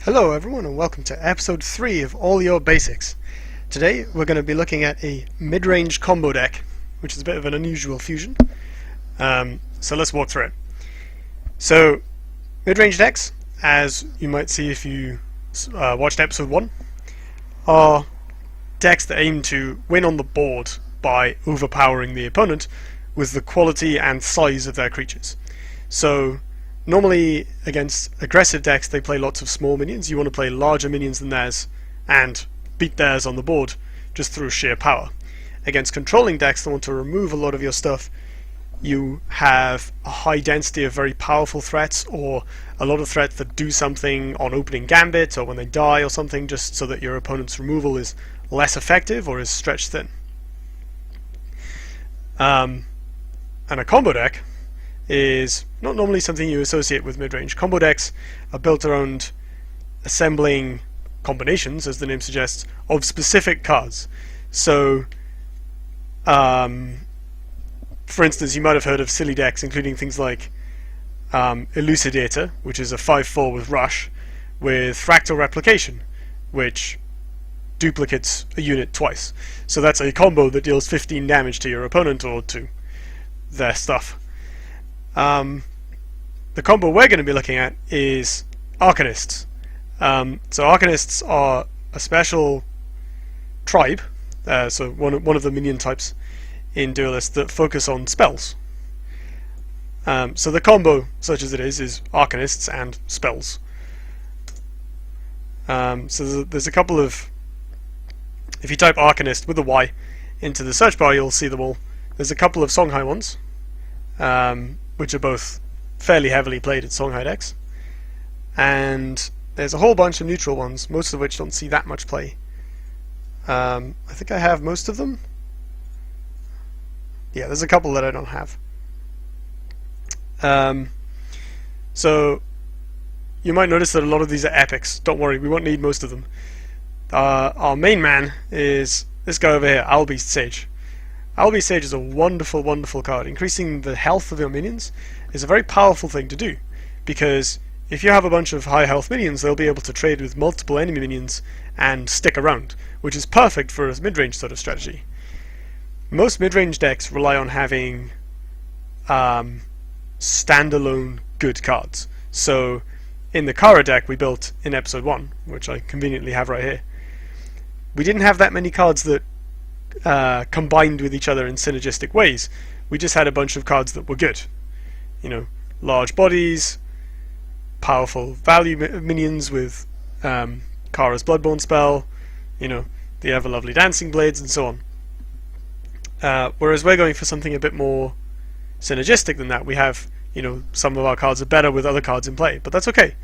Hello everyone and welcome to episode 3 of All Your Basics. Today we're going to be looking at a mid-range combo deck, which is a bit of an unusual fusion. So let's walk through it. So mid-range decks, as you might see if you watched episode 1, are decks that aim to win on the board by overpowering the opponent with the quality and size of their creatures. So normally against aggressive decks they play lots of small minions. You want to play larger minions than theirs and beat theirs on the board just through sheer power. Against controlling decks that want to remove a lot of your stuff, you have a high density of very powerful threats, or a lot of threats that do something on opening gambit or when they die or something, just so that your opponent's removal is less effective or is stretched thin. And a combo deck is not normally something you associate with mid-range. Combo decks are built around assembling combinations, as the name suggests, of specific cards. So, for instance, you might have heard of silly decks including things like Elucidator, which is a 5/4 with Rush, with Fractal Replication, which duplicates a unit twice. So that's a combo that deals 15 damage to your opponent or to their stuff. The combo we're going to be looking at is Arcanysts. So Arcanysts are a special tribe, so one of the minion types in Duelist that focus on spells. So the combo, such as it is Arcanysts and spells. So there's a couple of... If you type Arcanist with a Y into the search bar, you'll see them all. There's a couple of Songhai ones, which are both fairly heavily played at Songhai decks, and there's a whole bunch of neutral ones, most of which don't see that much play. I think I have most of them. Yeah, there's a couple that I don't have. So you might notice that a lot of these are epics. Don't worry, we won't need most of them. Our main man is this guy over here, Owlbeast Sage. Owlbeast Sage is a wonderful, wonderful card. Increasing the health of your minions is a very powerful thing to do, because if you have a bunch of high health minions, they'll be able to trade with multiple enemy minions and stick around, which is perfect for a mid-range sort of strategy. Most mid-range decks rely on having standalone good cards. So in the Kara deck we built in episode 1, which I conveniently have right here, we didn't have that many cards that combined with each other in synergistic ways. We just had a bunch of cards that were good. You know, large bodies, powerful value minions with Kara's Bloodborne spell, you know, the ever lovely Dancing Blades, and so on. Whereas we're going for something a bit more synergistic than that. We have, you know, some of our cards are better with other cards in play, but that's okay,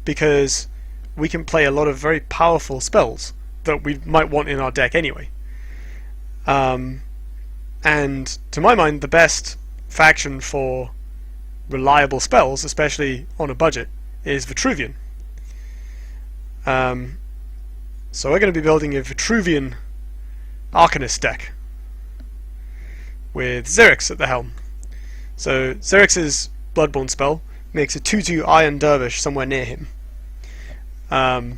because we can play a lot of very powerful spells that we might want in our deck anyway. And to my mind, the best faction for reliable spells, especially on a budget, is Vitruvian. So we're going to be building a Vitruvian Arcanist deck with Xerix at the helm. So Xerix's Bloodborne spell makes a 2/2 Iron Dervish somewhere near him. The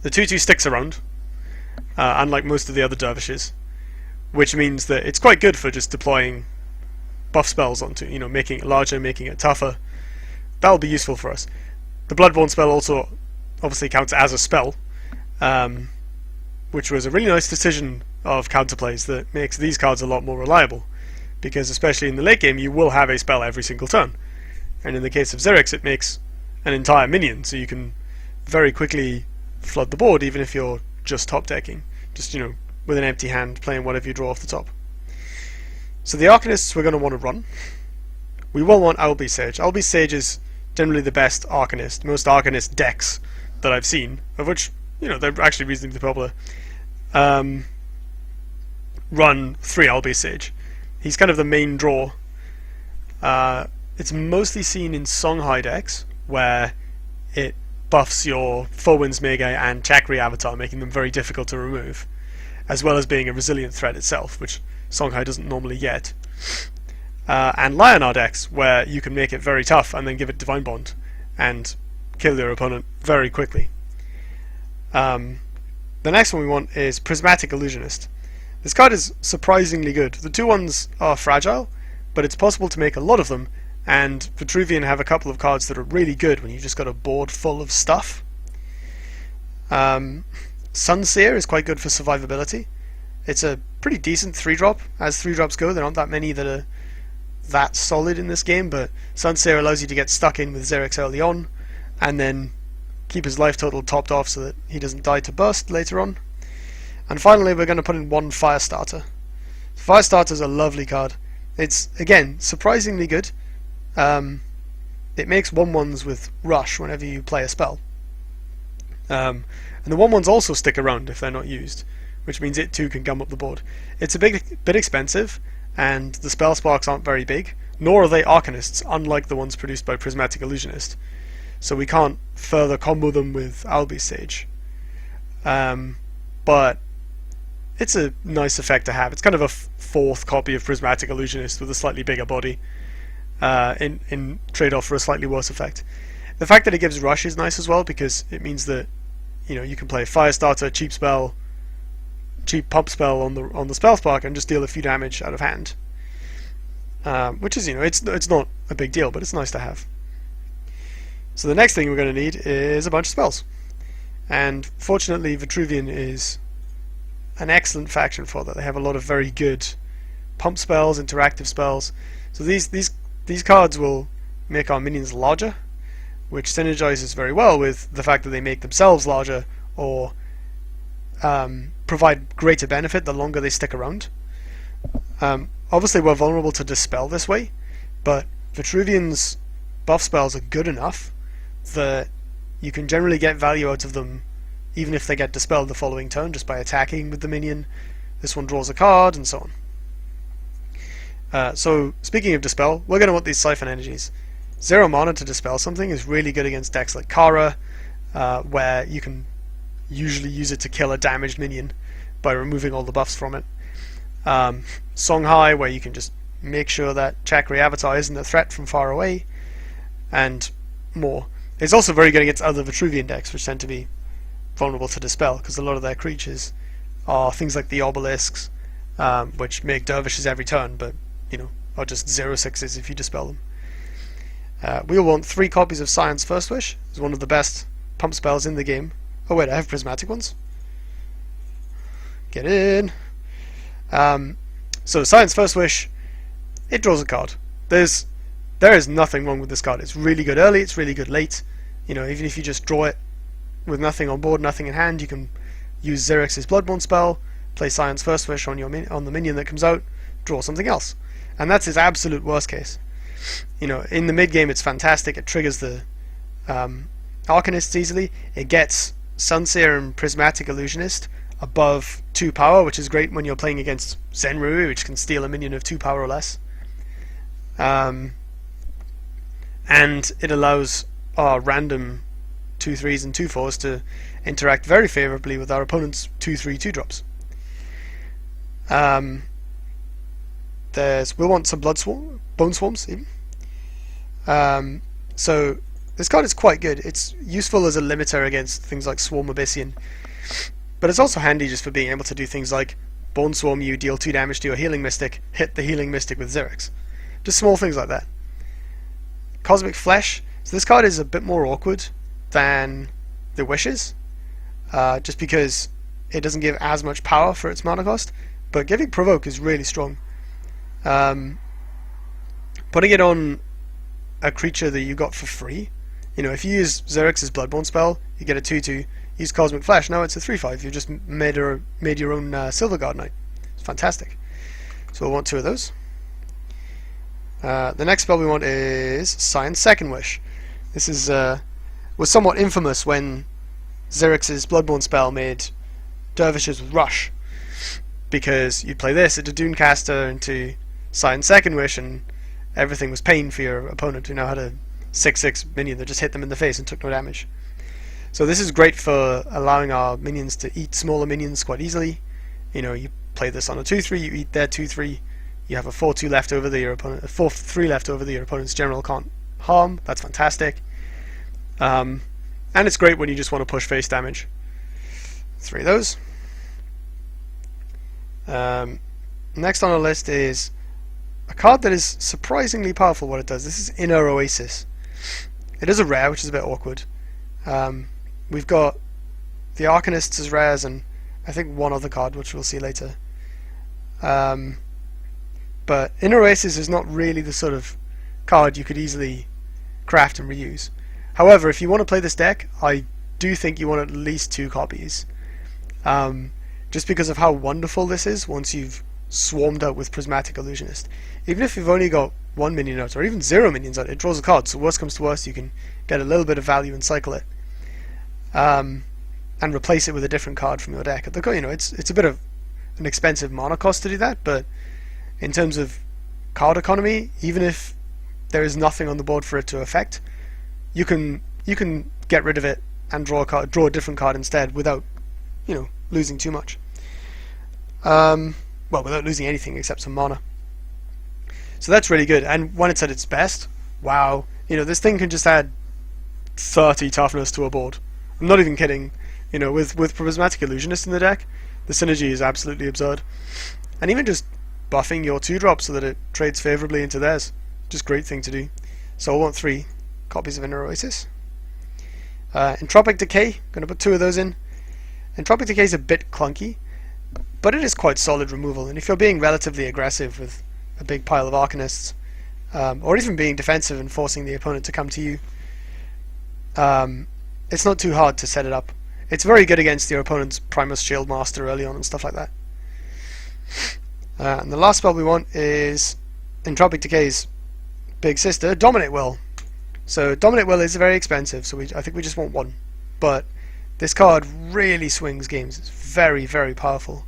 2/2 sticks around, unlike most of the other dervishes, which means that it's quite good for just deploying buff spells onto, you know, making it larger, making it tougher. That'll be useful for us. The Bloodborne spell also obviously counts as a spell, which was a really nice decision of counterplays that makes these cards a lot more reliable, because especially in the late game you will have a spell every single turn, and in the case of Xerix it makes an entire minion, so you can very quickly flood the board even if you're just top decking, just, you know, with an empty hand playing whatever you draw off the top. So the Arcanysts we're going to want to run. We will want Owlbeast Sage. Owlbeast Sage is generally the best Arcanist. Most Arcanist decks that I've seen, of which, you know, they're actually reasonably popular, run 3 Owlbeast Sage. He's kind of the main draw. It's mostly seen in Songhai decks, where it buffs your Foewinds Mage and Chakri avatar, making them very difficult to remove, as well as being a resilient threat itself, which Songhai doesn't normally get. And Lionar decks, where you can make it very tough and then give it Divine Bond, and kill your opponent very quickly. The next one we want is Prismatic Illusionist. This card is surprisingly good. The two ones are fragile, but it's possible to make a lot of them, and Vitruvian have a couple of cards that are really good when you've just got a board full of stuff. Sunseer is quite good for survivability. It's a pretty decent 3-drop. As 3-drops go, there aren't that many that are that solid in this game, but Sunseer allows you to get stuck in with Xerix early on, and then keep his life total topped off so that he doesn't die to burst later on. And finally, we're going to put in one Firestarter. Firestarter's a lovely card. It's, again, surprisingly good. It makes 1/1s with Rush whenever you play a spell. And the 1/1s also stick around if they're not used, which means it too can gum up the board. It's a bit expensive, and the spell sparks aren't very big, nor are they Arcanysts, unlike the ones produced by Prismatic Illusionist. So we can't further combo them with Owlbeast Sage. But it's a nice effect to have. It's kind of a fourth copy of Prismatic Illusionist with a slightly bigger body, in trade-off for a slightly worse effect. The fact that it gives Rush is nice as well, because it means that you can play Firestarter, cheap pump spell on the spell spark and just deal a few damage out of hand. Which is, it's not a big deal, but it's nice to have. So the next thing we're going to need is a bunch of spells. And fortunately, Vitruvian is an excellent faction for that. They have a lot of very good pump spells, interactive spells. So these cards will make our minions larger, which synergizes very well with the fact that they make themselves larger, or provide greater benefit the longer they stick around. Obviously we're vulnerable to Dispel this way, but Vitruvian's buff spells are good enough that you can generally get value out of them even if they get dispelled the following turn just by attacking with the minion. This one draws a card, and so on. So speaking of dispel, we're going to want these Siphon Energies. 0 mana to dispel something is really good against decks like Kara, where you can usually use it to kill a damaged minion by removing all the buffs from it. Songhai, where you can just make sure that Chakri Avatar isn't a threat from far away, and more. It's also very good against other Vitruvian decks, which tend to be vulnerable to dispel, because a lot of their creatures are things like the obelisks, which make dervishes every turn, but are just 0/6s if you dispel them. We'll want 3 copies of Scion's First Wish. It's one of the best pump spells in the game. Oh wait, I have prismatic ones. Get in. So Scion's First Wish, it draws a card. There is nothing wrong with this card. It's really good early, it's really good late. Even if you just draw it with nothing on board, nothing in hand, you can use Xerix's Bloodborne spell, play Scion's First Wish on the minion that comes out, draw something else. And that's his absolute worst case. In the mid game it's fantastic. It triggers the Arcanysts easily. It gets Sunseer and Prismatic Illusionist above 2 power, which is great when you're playing against Zenrui, which can steal a minion of 2 power or less. And it allows our random 2/3s and 2/4s to interact very favourably with our opponent's 2/3 2-drops. We'll want some Bone Swarms even. So this card is quite good. It's useful as a limiter against things like Swarm Abyssian, but it's also handy just for being able to do things like Bone Swarm you, deal 2 damage to your Healing Mystic, hit the Healing Mystic with Xerix. Just small things like that. Cosmic Flesh. So this card is a bit more awkward than the Wishes, just because it doesn't give as much power for its mana cost, but giving Provoke is really strong. Putting it on a creature that you got for free, if you use Xerix's Bloodborne spell, you get a 2/2, use Cosmic Flesh, now it's a 3/5, you just made your own Silverguard Knight. It's fantastic. So we'll want 2 of those. The next spell we want is Scion's Second Wish. This was somewhat infamous when Xerix's Bloodborne spell made dervishes with Rush, because you'd play this at a Dunecaster into Scion's Second Wish, and everything was pain for your opponent who now had a 6/6 minion that just hit them in the face and took no damage. So this is great for allowing our minions to eat smaller minions quite easily. You play this on a 2/3, you eat their 2/3, you have a 4/2 left over that your opponent, a 4/3 left over that your opponent's general can't harm. That's fantastic. And it's great when you just want to push face damage. 3 of those. Next on our list is a card that is surprisingly powerful. What it does. This is Inner Oasis. It is a rare, which is a bit awkward. We've got the Arcanysts as rares, and I think one other card, which we'll see later. But Inner Oasis is not really the sort of card you could easily craft and reuse. However, if you want to play this deck, I do think you want at least 2 copies. Just because of how wonderful this is once you've swarmed out with Prismatic Illusionist. Even if you've only got 1 minion out, or even 0 minions out, it draws a card, so worst comes to worst, you can get a little bit of value and cycle it. And replace it with a different card from your deck. You know, it's a bit of an expensive mana cost to do that, but in terms of card economy, even if there is nothing on the board for it to affect, you can get rid of it and draw a different card instead without, you know, losing too much. Well, without losing anything except some mana. So that's really good. And when it's at its best, wow, you know, this thing can just add 30 toughness to a board. I'm not even kidding. You know, with Prismatic Illusionist in the deck, the synergy is absolutely absurd. And even just buffing your 2-drop so that it trades favourably into theirs, just great thing to do. So I want 3 copies of Inner Oasis. Entropic Decay, going to put 2 of those in. Entropic Decay is a bit clunky, but it is quite solid removal, and if you're being relatively aggressive with a big pile of Arcanysts, or even being defensive and forcing the opponent to come to you, it's not too hard to set it up. It's very good against your opponent's Primus Shieldmaster early on and stuff like that. And the last spell we want is Entropic Decay's big sister, Dominate Will. So Dominate Will is very expensive, so I think we just want 1. But this card really swings games. It's very, very powerful.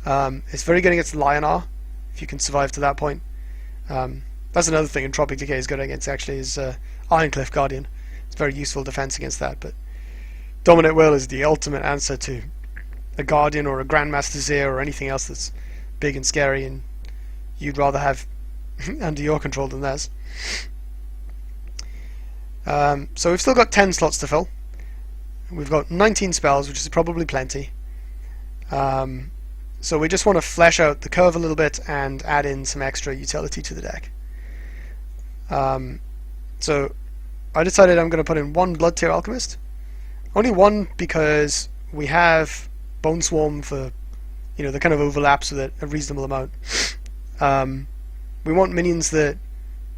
It's very good against Lionar, if you can survive to that point. That's another thing Entropic Decay is good against, actually, is Ironcliff Guardian. It's very useful defense against that, but Dominate Will is the ultimate answer to a Guardian or a Grandmaster Zir or anything else that's big and scary and you'd rather have under your control than theirs. So we've still got 10 slots to fill. We've got 19 spells, which is probably plenty. So we just want to flesh out the curve a little bit and add in some extra utility to the deck. So I decided I'm going to put in 1 Blood Tear Alchemist. Only 1 because we have Bone Swarm for, you know, the kind of overlaps with it a reasonable amount. We want minions that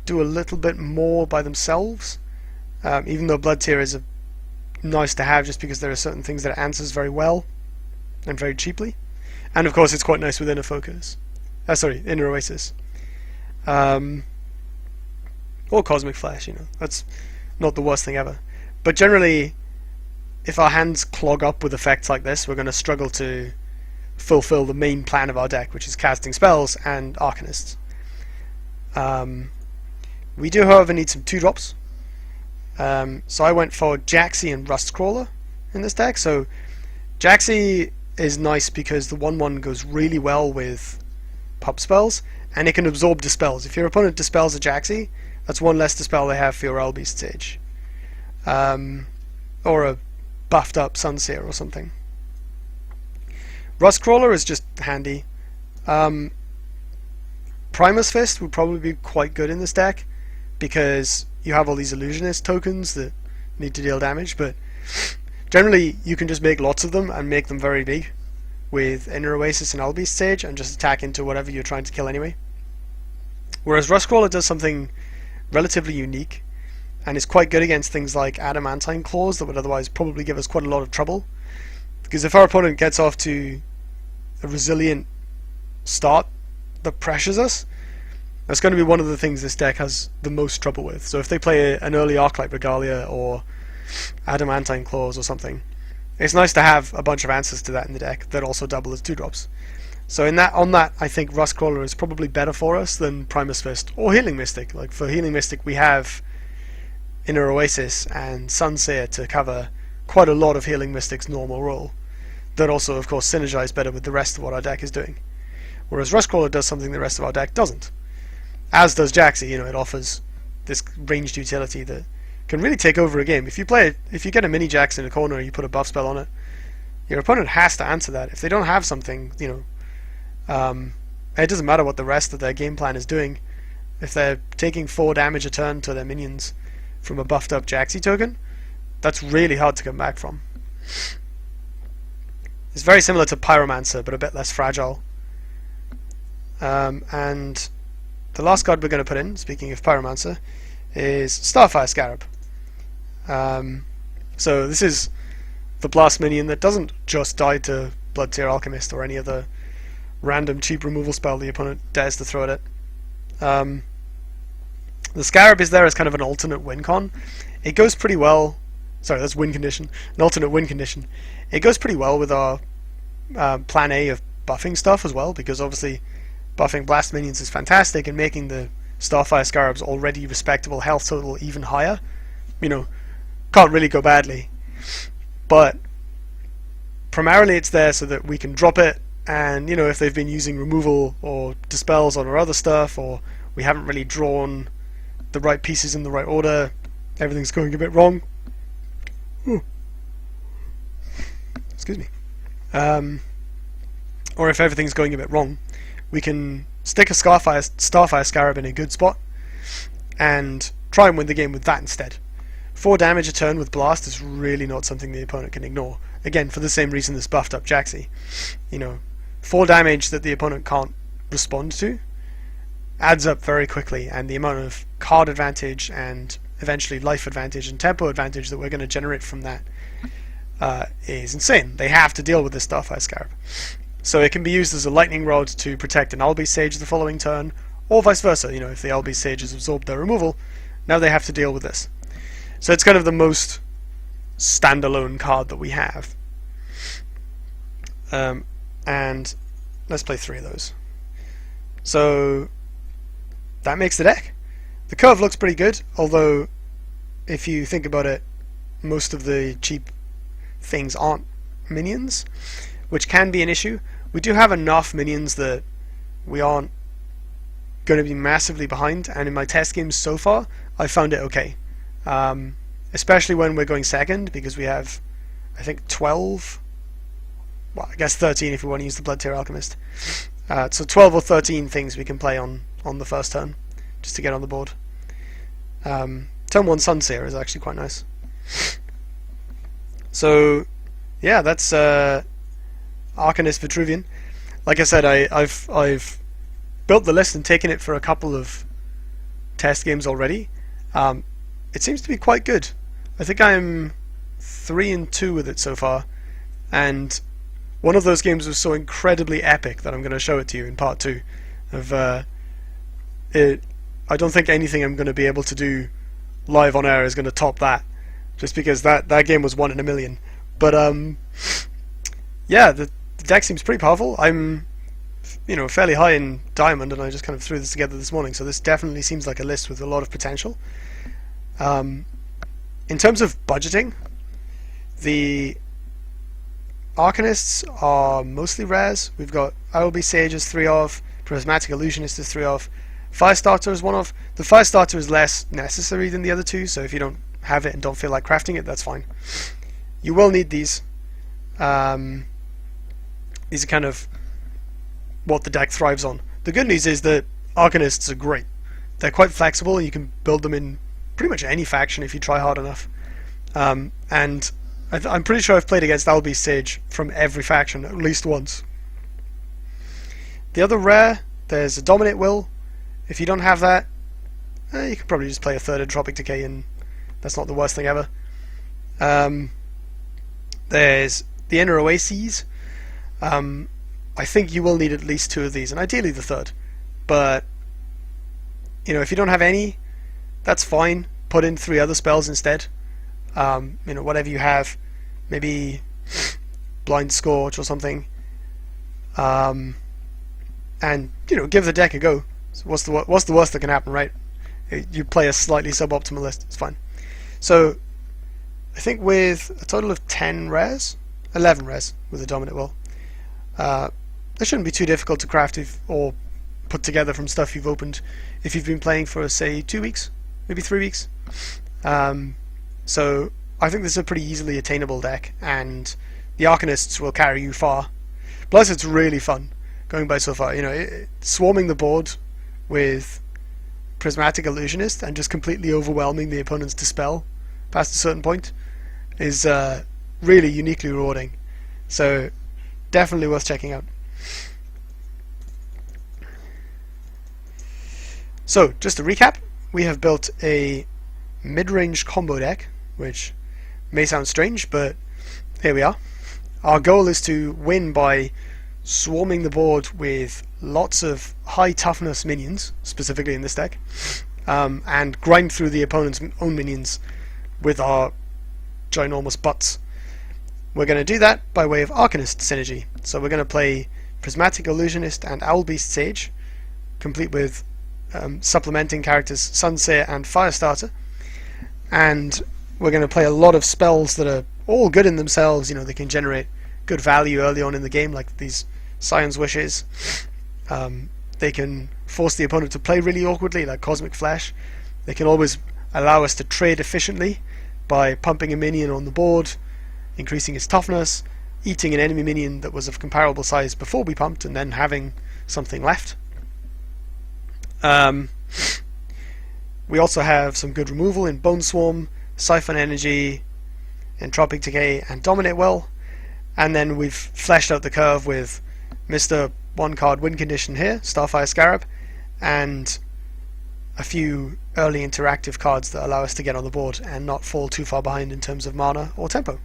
do a little bit more by themselves, even though Blood Tear is nice to have just because there are certain things that it answers very well and very cheaply. And of course it's quite nice with Inner Focus. Inner Oasis. Or Cosmic Flash, you know. That's not the worst thing ever. But generally, if our hands clog up with effects like this, we're going to struggle to fulfill the main plan of our deck, which is casting spells and Arcanysts. We do, however, need some 2-drops. So I went for Jaxi and Rustcrawler in this deck. So Jaxi is nice because the 1/1 goes really well with pop spells, and it can absorb dispels. If your opponent dispels a Jaxi, that's 1 less dispel they have for your Owlbeast Sage. Or a buffed up Sunseer or something. Rustcrawler is just handy. Primus Fist would probably be quite good in this deck because you have all these Illusionist tokens that need to deal damage, but generally you can just make lots of them and make them very big with Inner Oasis and Owlbeast Sage and just attack into whatever you're trying to kill anyway. Whereas Rustcrawler does something relatively unique and is quite good against things like Adamantine Claws that would otherwise probably give us quite a lot of trouble. Because if our opponent gets off to a resilient start that pressures us, that's going to be one of the things this deck has the most trouble with. So if they play an early Arclight Regalia or Adamantine Claws or something, it's nice to have a bunch of answers to that in the deck that also double as 2-drops. So on that, I think Rustcrawler is probably better for us than Primus Fist or Healing Mystic. Like for Healing Mystic, we have Inner Oasis and Sunseer to cover quite a lot of Healing Mystic's normal role. That also, of course, synergize better with the rest of what our deck is doing. Whereas Rustcrawler does something the rest of our deck doesn't. As does Jaxi, you know, it offers this ranged utility that can really take over a game. If you get a mini Jax in a corner and you put a buff spell on it, your opponent has to answer that. If they don't have something, it doesn't matter what the rest of their game plan is doing. If they're taking 4 damage a turn to their minions from a buffed up Jaxi token, that's really hard to come back from. It's very similar to Pyromancer, but a bit less fragile. And the last card we're going to put in, speaking of Pyromancer, is Starfire Scarab. So this is the blast minion that doesn't just die to Blood Tier Alchemist or any other random cheap removal spell the opponent dares to throw at it. The Scarab is there as kind of an alternate win con. It goes pretty well. Sorry, that's win condition. An alternate win condition. It goes pretty well with our plan A of buffing stuff as well, because obviously buffing blast minions is fantastic, and making the Starfire Scarab's already respectable health total even higher, can't really go badly. But primarily it's there so that we can drop it, and if they've been using removal or dispels on our other stuff, or we haven't really drawn the right pieces in the right order, everything's going a bit wrong. Ooh. Excuse me. Or if everything's going a bit wrong, we can stick a Starfire Scarab in a good spot and try and win the game with that instead. 4 damage a turn with Blast is really not something the opponent can ignore. Again, for the same reason this buffed up Jaxi. 4 damage that the opponent can't respond to adds up very quickly, and the amount of card advantage and eventually life advantage and tempo advantage that we're going to generate from that is insane. They have to deal with this Starfire Scarab. So it can be used as a lightning rod to protect an Owlbeast Sage the following turn, or vice versa. If the Owlbeast Sage has absorbed their removal, now they have to deal with this. So it's kind of the most standalone card that we have. And let's play 3 of those. So that makes the deck. The curve looks pretty good, although if you think about it, most of the cheap things aren't minions, which can be an issue. We do have enough minions that we aren't going to be massively behind, and in my test games so far, I found it okay. Especially when we're going second, because we have, I think, 12, well, I guess 13 if we want to use the Blood Tier Alchemist. So 12 or 13 things we can play on the first turn, just to get on the board. Turn 1 Sunseer is actually quite nice. So, yeah, that's Arcanist Vitruvian. Like I said, I've built the list and taken it for a couple of test games already. It seems to be quite good. I think I'm 3-2 with it so far, and one of those games was so incredibly epic that I'm going to show it to you in part 2. I don't think anything I'm going to be able to do live on air is going to top that, just because that game was 1 in a million. But yeah, the deck seems pretty powerful. I'm fairly high in Diamond, and I just kind of threw this together this morning, so this definitely seems like a list with a lot of potential. In terms of budgeting, the Arcanysts are mostly rares. We've got Owlbeast Sage is 3 of, Prismatic Illusionist is 3 of, Firestarter is 1 of. The Firestarter is less necessary than the other 2, so if you don't have it and don't feel like crafting it, that's fine. You will need these. These are kind of what the deck thrives on. The good news is that Arcanysts are great. They're quite flexible, and you can build them in pretty much any faction if you try hard enough. And I'm pretty sure I've played against Owlbeast Sage from every faction at least once. The other rare, there's a Dominate Will. If you don't have that, you can probably just play a 3rd Entropic Decay, and that's not the worst thing ever. There's the Inner Oases. I think you will need at least 2 of these, and ideally the 3rd. But if you don't have any, that's fine. Put in 3 other spells instead. Whatever you have, maybe Blind Scorch or something. And give the deck a go. So what's the worst that can happen, right? You play a slightly suboptimal list. It's fine. So I think with a total of 10 rares, 11 rares with the Dominant Will, they shouldn't be too difficult to craft or put together from stuff you've opened if you've been playing for, say, 2 weeks, maybe 3 weeks. So I think this is a pretty easily attainable deck, and the Arcanysts will carry you far. Plus it's really fun going by so far. Swarming the board with Prismatic Illusionist and just completely overwhelming the opponent's Dispel past a certain point is really uniquely rewarding. So definitely worth checking out. So just to recap, we have built a mid-range combo deck, which may sound strange, but here we are. Our goal is to win by swarming the board with lots of high toughness minions, specifically in this deck, and grind through the opponent's own minions with our ginormous butts. We're going to do that by way of Arcanist synergy. So we're going to play Prismatic Illusionist and Owlbeast Sage, complete with supplementing characters Sunseer and Firestarter, and we're going to play a lot of spells that are all good in themselves. They can generate good value early on in the game, like these Scion's Wishes. They can force the opponent to play really awkwardly, like Cosmic Flash. They can always allow us to trade efficiently by pumping a minion on the board, increasing its toughness, eating an enemy minion that was of comparable size before we pumped, and then having something left. We also have some good removal in Bone Swarm, Siphon Energy, Entropic Decay, and Dominate Well. And then we've fleshed out the curve with Mr. One-card win condition here, Starfire Scarab, and a few early interactive cards that allow us to get on the board and not fall too far behind in terms of mana or tempo.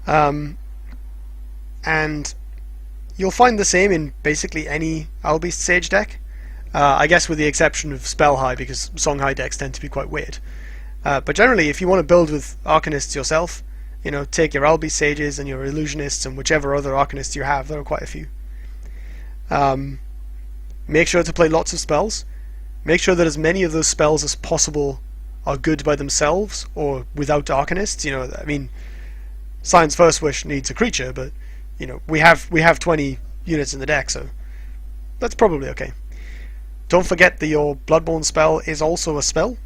And you'll find the same in basically any Owlbeast Sage deck. I guess with the exception of Spell High, because Song High decks tend to be quite weird. But generally, if you want to build with Arcanysts yourself, take your Owlbeast Sages and your Illusionists and whichever other Arcanysts you have. There are quite a few. Make sure to play lots of spells. Make sure that as many of those spells as possible are good by themselves or without Arcanysts. Sion's First Wish needs a creature, but we have 20 units in the deck, so that's probably okay. Don't forget that your Bloodborne spell is also a spell.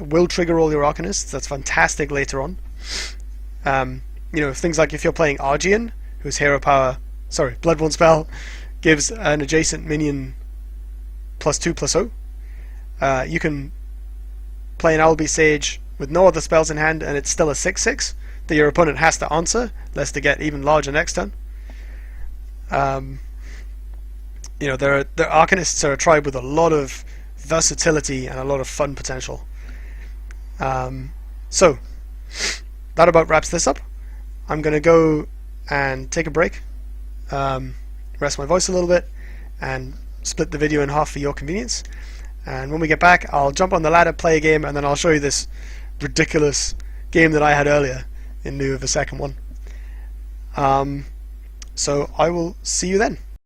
It will trigger all your Arcanysts. That's fantastic later on. Things like if you're playing Argian, whose hero power, Bloodborne spell gives an adjacent minion +2/+0. You can play an Owlbeast Sage with no other spells in hand, and it's still a 6/6 that your opponent has to answer, lest they get even larger next turn. The Arcanysts are a tribe with a lot of versatility and a lot of fun potential. So that about wraps this up. I'm going to go and take a break, rest my voice a little bit, and split the video in half for your convenience. And when we get back, I'll jump on the ladder, play a game, and then I'll show you this ridiculous game that I had earlier in lieu of a second one. So I will see you then.